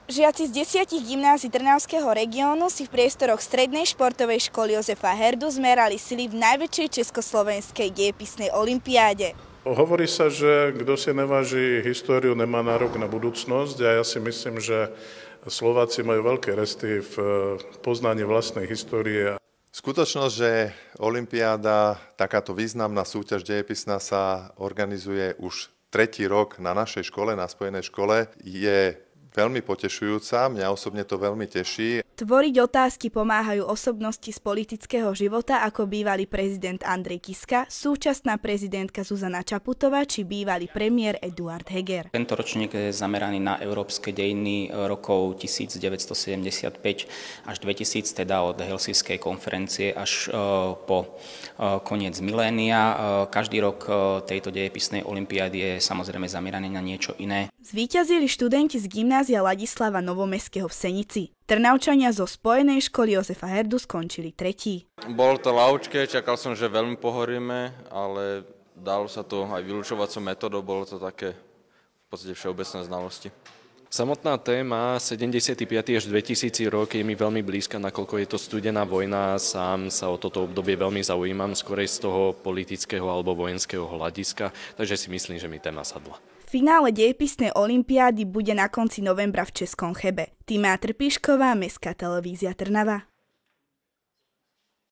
Žiaci z 10 gymnázií Trnavského regiónu si v priestoroch Strednej športovej školy Jozefa Herdu zmerali sily v najväčšej československej dejepisnej olympiáde. Hovorí sa, že kto si neváži históriu, nemá nárok na budúcnosť a ja si myslím, že Slováci majú veľké resty v poznaní vlastnej histórie. Skutočnosť, že olympiáda, takáto významná súťaž dejepisná sa organizuje už 3. rok na našej škole, na spojenej škole, je veľmi potešujúca, mňa osobne to veľmi teší. Tvoriť otázky pomáhajú osobnosti z politického života ako bývalý prezident Andrej Kiska, súčasná prezidentka Zuzana Čaputová či bývalý premiér Eduard Heger. Tento ročník je zameraný na európske dejiny rokov 1975 až 2000, teda od Helsinskej konferencie až po koniec milénia. Každý rok tejto dejepisnej olympiády je samozrejme zameraný na niečo iné. Zvíťazili študenti z gymnázia Ladislava Novomestského v Senici. Trnavčania zo spojenej školy Jozefa Herdu skončili 3. Bolo to ľahké, čakal som, že veľmi pohoríme, ale dalo sa to aj vylučovacou metodou, bolo to také v podstate všeobecné znalosti. Samotná téma 75. až 2000 rok je mi veľmi blízka, nakoľko je to studená vojna. Sám sa o toto obdobie veľmi zaujímam, skorej z toho politického alebo vojenského hľadiska, takže si myslím, že mi téma sadla. Finále dejepisnej olympiády bude na konci novembra v Českom Chebe. Týma Trpišková, Mestská televízia Trnava.